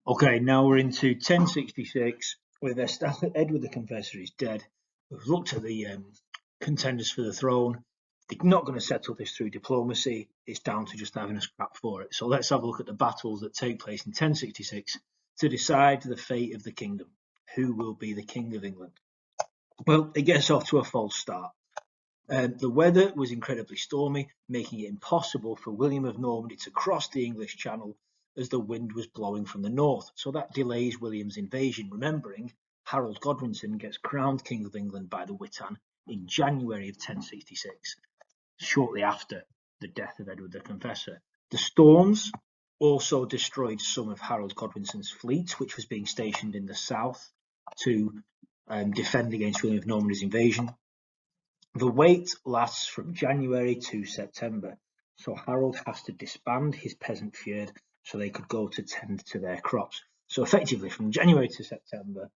Okay, now we're into 1066, where their staff Edward the Confessor is dead. We've looked at the contenders for the throne. They're not going to settle this through diplomacy. It's down to just having a scrap for it. So let's have a look at the battles that take place in 1066 to decide the fate of the kingdom. Who will be the King of England? Well, it gets off to a false start. The weather was incredibly stormy, making it impossible for William of Normandy to cross the English Channel as the wind was blowing from the north. So that delays William's invasion. Remembering, Harold Godwinson gets crowned King of England by the Witan in January of 1066, shortly after the death of Edward the Confessor. The storms also destroyed some of Harold Godwinson's fleet, which was being stationed in the south to defend against William of Normandy's invasion. The wait lasts from January to September, so Harold has to disband his peasant fyrd so they could go to tend to their crops. So effectively, from January to September,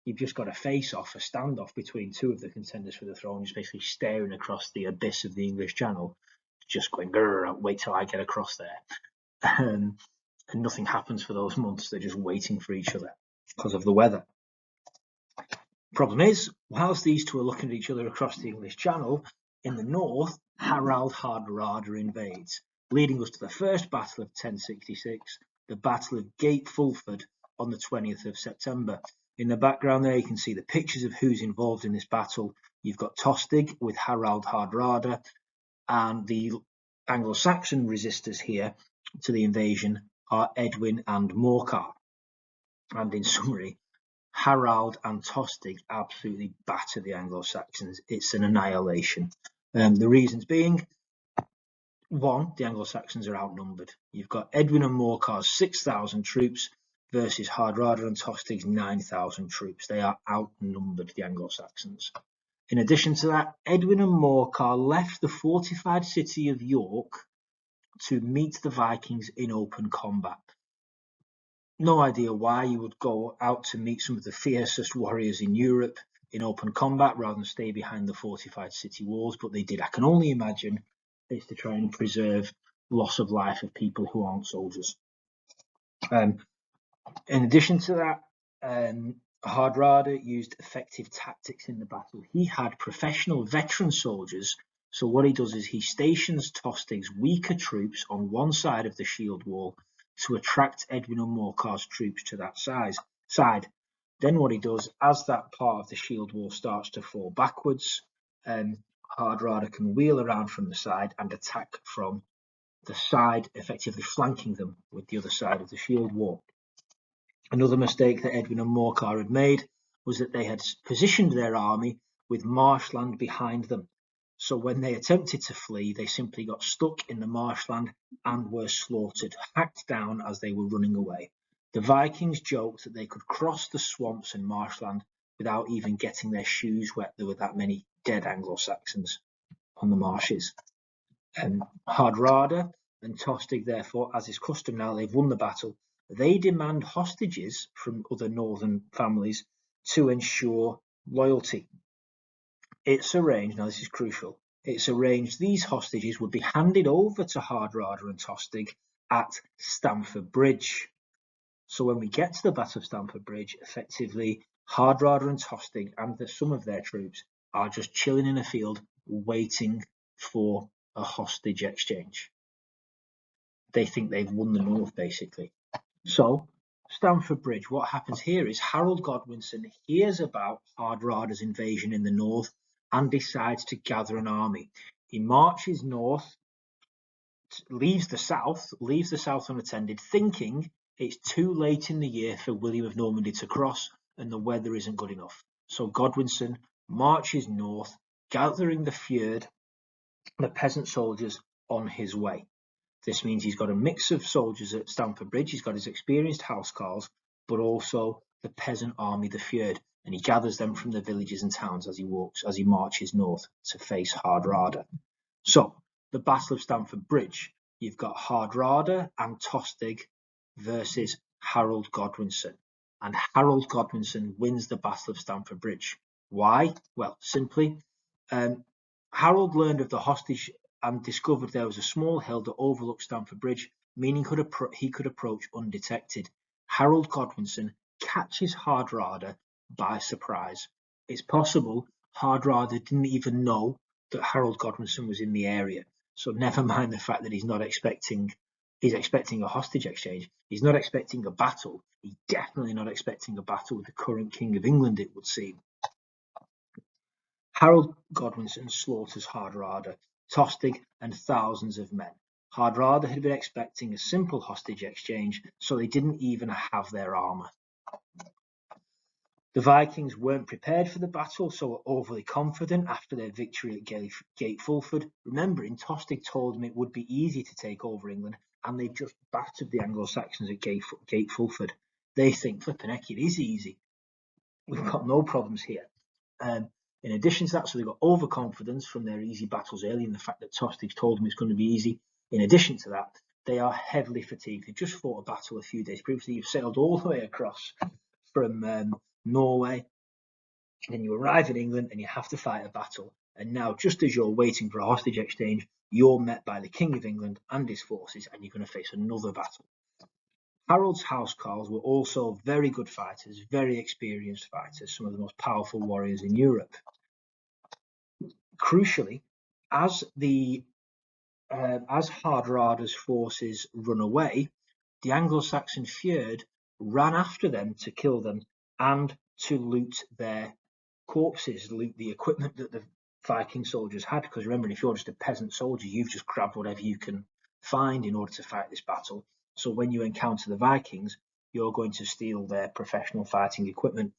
you've just got a face-off, a standoff between two of the contenders for the throne, just basically staring across the abyss of the English Channel, just going, wait till I get across there. And nothing happens for those months. They're just waiting for each other because of the weather. Problem is, whilst these two are looking at each other across the English Channel, in the north, Harald Hardrada invades, leading us to the first battle of 1066, the Battle of Gate Fulford on the 20th of September. In the background there, you can see the pictures of who's involved in this battle. You've got Tostig with Harald Hardrada, and the Anglo-Saxon resistors here to the invasion are Edwin and Morcar. And in summary, Harald and Tostig absolutely batter the Anglo-Saxons. It's an annihilation. The reasons being, one, the Anglo-Saxons are outnumbered. You've got Edwin and Morcar's 6,000 troops versus Hardrada and Tostig's 9,000 troops. They are outnumbered, the Anglo-Saxons. In addition to that, Edwin and Morcar left the fortified city of York to meet the Vikings in open combat. No idea why you would go out to meet some of the fiercest warriors in Europe in open combat rather than stay behind the fortified city walls, but they did. I can only imagine it's to try and preserve loss of life of people who aren't soldiers. In addition to that, Hardrada used effective tactics in the battle. He had professional veteran soldiers, so what he does is he stations Tostig's weaker troops on one side of the shield wall to attract Edwin and Morcar's troops to that side. Then what he does, as that part of the shield wall starts to fall backwards, Hardrada can wheel around from the side and attack from the side, effectively flanking them with the other side of the shield wall. Another mistake that Edwin and Morcar had made was that they had positioned their army with marshland behind them. So when they attempted to flee, they simply got stuck in the marshland and were slaughtered, hacked down as they were running away. The Vikings joked that they could cross the swamps and marshland without even getting their shoes wet. There were that many dead Anglo-Saxons on the marshes. Hardrada and Tostig, therefore, as is custom now, they've won the battle. They demand hostages from other northern families to ensure loyalty. It's arranged, now this is crucial, it's arranged these hostages would be handed over to Hardrada and Tostig at Stamford Bridge. So when we get to the Battle of Stamford Bridge, effectively, Hardrada and Tostig and some of their troops are just chilling in a field waiting for a hostage exchange. They think they've won the north, basically. So, Stamford Bridge, what happens here is Harold Godwinson hears about Hardrada's invasion in the north and decides to gather an army. He marches north, leaves the south unattended, thinking it's too late in the year for William of Normandy to cross and the weather isn't good enough. So Godwinson marches north, gathering the fyrd, the peasant soldiers, on his way. This means he's got a mix of soldiers at Stamford Bridge. He's got his experienced housecarls, but also the peasant army, the fyrd, and he gathers them from the villages and towns as he marches north to face Hardrada. So, the Battle of Stamford Bridge, you've got Hardrada and Tostig versus Harold Godwinson. And Harold Godwinson wins the Battle of Stamford Bridge. Why? Well, simply, Harold learned of the hostage and discovered there was a small hill that overlooked Stamford Bridge, meaning he could approach undetected. Harold Godwinson catches Hardrada by surprise. It's possible Hardrada didn't even know that Harold Godwinson was in the area. So never mind the fact that he's expecting a hostage exchange. He's not expecting a battle. He's definitely not expecting a battle with the current King of England, it would seem. Harold Godwinson slaughters Hardrada, Tostig, and thousands of men. Hardrada had been expecting a simple hostage exchange, so they didn't even have their armour. The Vikings weren't prepared for the battle, so were overly confident after their victory at Gate Fulford. Remembering, Tostig told them it would be easy to take over England, and they just battered the Anglo-Saxons at Gate Fulford. They think, flipping heck, it is easy. We've got no problems here. In addition to that, so they've got overconfidence from their easy battles early and the fact that Tostig told them it's going to be easy. In addition to that, they are heavily fatigued. They just fought a battle a few days previously. You've sailed all the way across from Norway, and then you arrive in England and you have to fight a battle. And now, just as you're waiting for a hostage exchange, you're met by the King of England and his forces, and you're going to face another battle. Harold's housecarls were also very good fighters, very experienced fighters, some of the most powerful warriors in Europe. Crucially, as Hardrada's forces run away, the Anglo-Saxon Fyrd ran after them to kill them and to loot their corpses, loot the equipment that the Viking soldiers had. Because remember, if you're just a peasant soldier, you've just grabbed whatever you can find in order to fight this battle. So when you encounter the Vikings, you're going to steal their professional fighting equipment.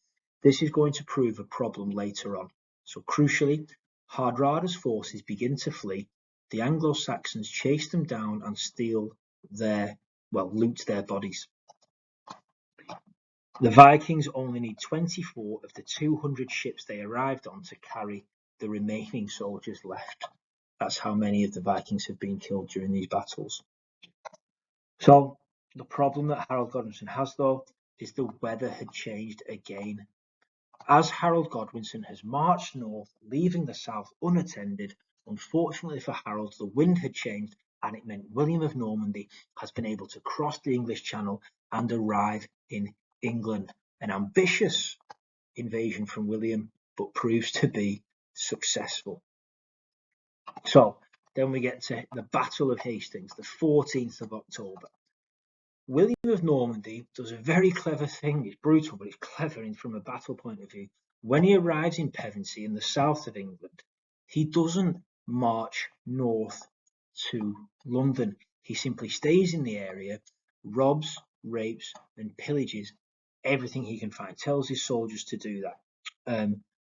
This is going to prove a problem later on. So crucially, Hardrada's forces begin to flee. The Anglo-Saxons chase them down and loot their bodies. The Vikings only need 24 of the 200 ships they arrived on to carry the remaining soldiers left. That's how many of the Vikings have been killed during these battles. So the problem that Harold Godwinson has, though, is the weather had changed again. As Harold Godwinson has marched north, leaving the south unattended, unfortunately for Harold, the wind had changed, and it meant William of Normandy has been able to cross the English Channel and arrive in England. An ambitious invasion from William, but proves to be successful. So then we get to the Battle of Hastings, the 14th of October. William of Normandy does a very clever thing. It's brutal, but it's clever from a battle point of view. When he arrives in Pevensey in the south of England, he doesn't march north to London. He simply stays in the area, robs, rapes, and pillages everything he can find, tells his soldiers to do that.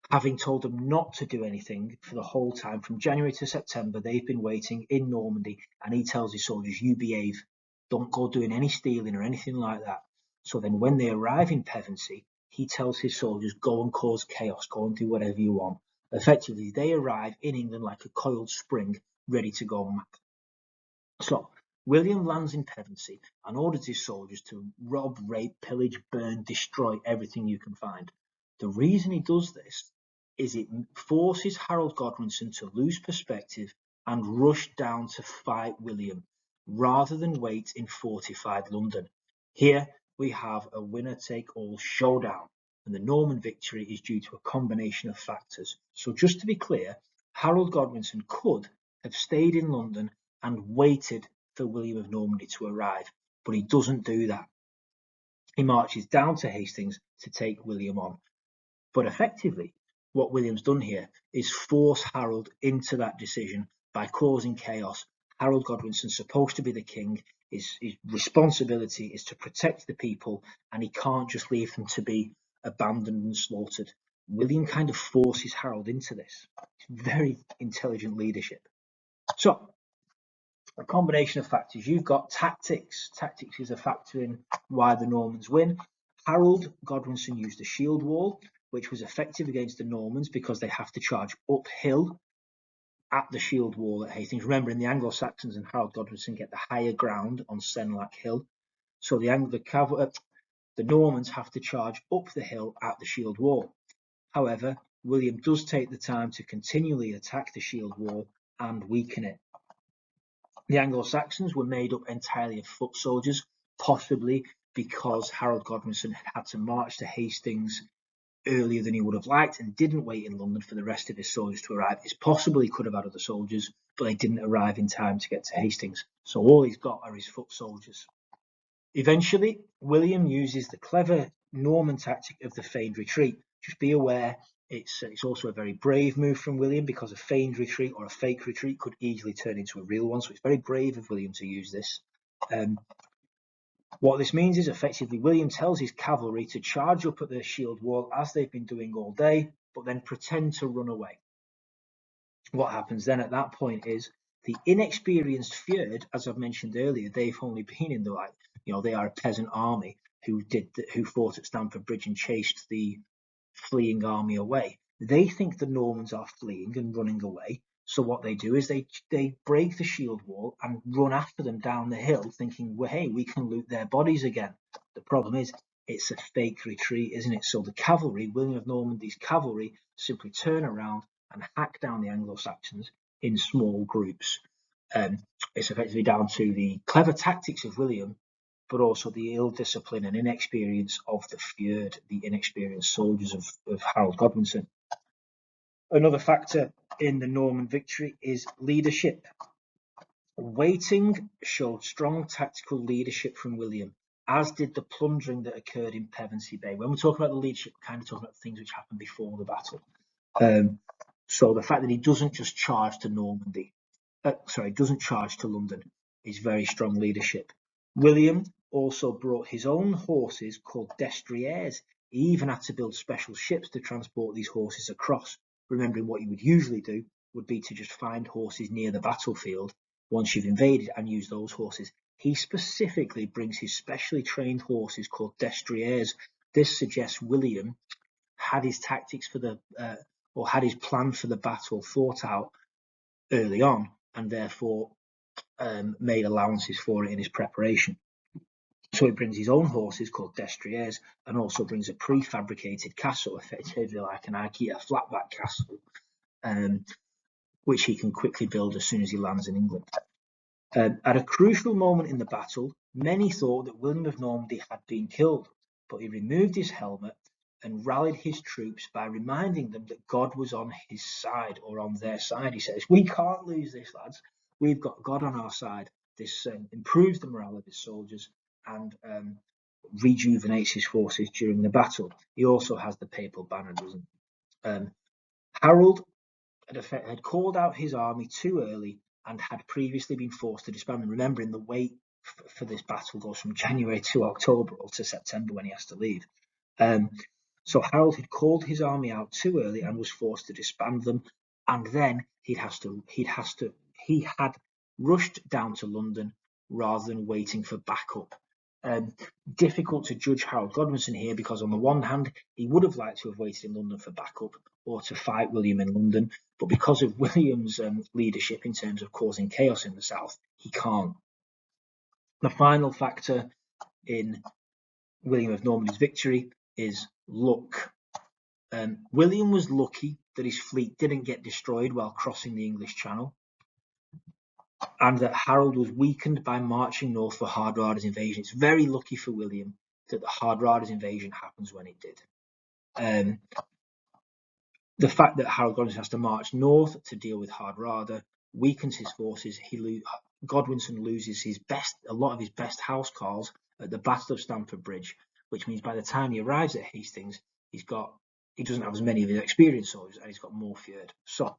Having told them not to do anything for the whole time, from January to September, they've been waiting in Normandy, and he tells his soldiers, you behave. Don't go doing any stealing or anything like that. So then when they arrive in Pevensey, he tells his soldiers, go and cause chaos, go and do whatever you want. Effectively, they arrive in England like a coiled spring, ready to go mad. So William lands in Pevensey and orders his soldiers to rob, rape, pillage, burn, destroy everything you can find. The reason he does this is it forces Harold Godwinson to lose perspective and rush down to fight William, rather than wait in fortified London. Here we have a winner-take-all showdown, and the Norman victory is due to a combination of factors. So just to be clear, Harold Godwinson could have stayed in London and waited for William of Normandy to arrive, but he doesn't do that. He marches down to Hastings to take William on. But effectively, what William's done here is force Harold into that decision by causing chaos. Harold Godwinson's supposed to be the king. His responsibility is to protect the people, and he can't just leave them to be abandoned and slaughtered. William kind of forces Harold into this. It's very intelligent leadership. So, a combination of factors. You've got tactics. Tactics is a factor in why the Normans win. Harold Godwinson used a shield wall, which was effective against the Normans because they have to charge uphill at the shield wall at Hastings. Remember, in the Anglo-Saxons and Harold Godwinson get the higher ground on Senlac Hill. So the Normans have to charge up the hill at the shield wall. However, William does take the time to continually attack the shield wall and weaken it. The Anglo-Saxons were made up entirely of foot soldiers, possibly because Harold Godwinson had to march to Hastings earlier than he would have liked and didn't wait in London for the rest of his soldiers to arrive. It's possible he could have had other soldiers, but they didn't arrive in time to get to Hastings. So all he's got are his foot soldiers. Eventually, William uses the clever Norman tactic of the feigned retreat. Just be aware, it's also a very brave move from William, because a feigned retreat or a fake retreat could easily turn into a real one. So it's very brave of William to use this. What this means is effectively William tells his cavalry to charge up at the shield wall as they've been doing all day, but then pretend to run away. What happens then at that point is the inexperienced Fyrd, as I've mentioned earlier, they've only been in the they are a peasant army who fought at Stamford Bridge and chased the fleeing army away. They think the Normans are fleeing and running away. So what they do is they break the shield wall and run after them down the hill, thinking, well, hey, we can loot their bodies again. The problem is it's a fake retreat, isn't it? So the cavalry, William of Normandy's cavalry, simply turn around and hack down the Anglo-Saxons in small groups. It's effectively down to the clever tactics of William, but also the ill discipline and inexperience of the Fyrd, the inexperienced soldiers of Harold Godwinson. Another factor in the Norman victory is leadership. Waiting showed strong tactical leadership from William, as did the plundering that occurred in Pevensey Bay. When we talk about the leadership, we're kind of talking about things which happened before the battle. So the fact that he doesn't just charge to doesn't charge to London, is very strong leadership. William also brought his own horses called destriers. He even had to build special ships to transport these horses across. Remembering what you would usually do would be to just find horses near the battlefield once you've invaded and use those horses. He specifically brings his specially trained horses called destriers. This suggests William had his tactics for had his plan for the battle thought out early on, and therefore made allowances for it in his preparation. So he brings his own horses called destriers, and also brings a prefabricated castle, effectively like an IKEA flatback castle, which he can quickly build as soon as he lands in England. At a crucial moment in the battle, many thought that William of Normandy had been killed, but he removed his helmet and rallied his troops by reminding them that God was on his side, or on their side. He says, we can't lose this, lads. We've got God on our side. This improves the morale of his soldiers and rejuvenates his forces during the battle. He also has the papal banner, doesn't he? Harold had called out his army too early and had previously been forced to disband them. Remembering the wait for this battle goes from January to October, or to September when he has to leave. So Harold had called his army out too early and was forced to disband them, and then he had rushed down to London rather than waiting for backup. Difficult to judge Harold Godwinson here, because on the one hand he would have liked to have waited in London for backup or to fight William in London, but because of William's leadership in terms of causing chaos in the south, he can't. The final factor in William of Normandy's victory is luck. William was lucky that his fleet didn't get destroyed while crossing the English Channel, and that Harold was weakened by marching north for Hardrada's invasion. It's very lucky for William that the Hardrada's invasion happens when it did. The fact that Harold Godwinson has to march north to deal with Hardrada weakens his forces. Godwinson loses a lot of his best housecarls at the Battle of Stamford Bridge, which means by the time he arrives at Hastings, he doesn't have as many of his experienced soldiers, and he's got more Fyrd. So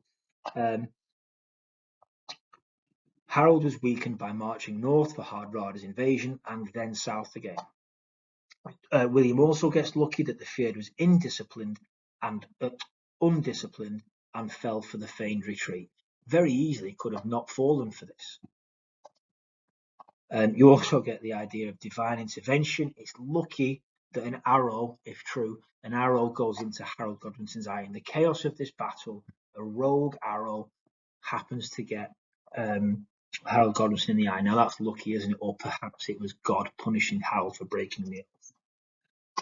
Harold was weakened by marching north for Hardrada's invasion and then south again. William also gets lucky that the Fyrd was undisciplined and fell for the feigned retreat. Very easily could have not fallen for this. You also get the idea of divine intervention. It's lucky that an arrow, if true, an arrow goes into Harold Godwinson's eye. In the chaos of this battle, a rogue arrow happens to get Harold Godwinson in the eye. Now that's lucky, isn't it? Or perhaps it was God punishing Harold for breaking the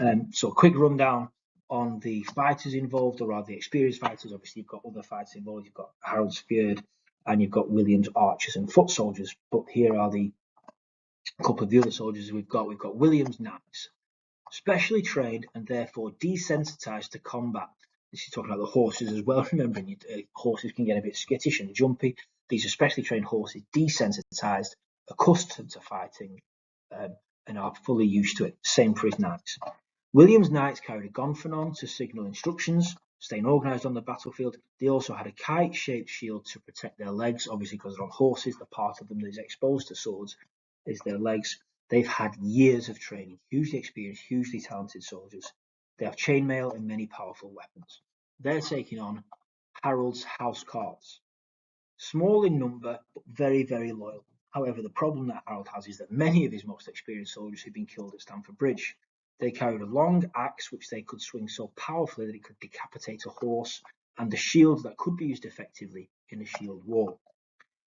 oath. So a quick rundown on the fighters involved, or rather the experienced fighters. Obviously, you've got other fighters involved. You've got Harold's Fyrd, and you've got William's archers and foot soldiers. But here are the A couple of the other soldiers we've got Williams Knights, specially trained and therefore desensitized to combat. This is talking about the horses as well. Remembering horses can get a bit skittish and jumpy. These are specially trained horses, desensitized, accustomed to fighting, and are fully used to it. Same for his knights. William's knights carried a gonfanon to signal instructions, staying organised on the battlefield. They also had a kite-shaped shield to protect their legs, obviously because they're on horses. The part of them that is exposed to swords is their legs. They've had years of training, hugely experienced, hugely talented soldiers. They have chainmail and many powerful weapons. They're taking on Harold's housecarls. Small in number, but very, very loyal. However, the problem that Harold has is that many of his most experienced soldiers have been killed at Stamford Bridge. They carried a long axe which they could swing so powerfully that it could decapitate a horse, and a shield that could be used effectively in a shield wall.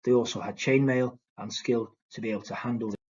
They also had chainmail and skill to be able to handle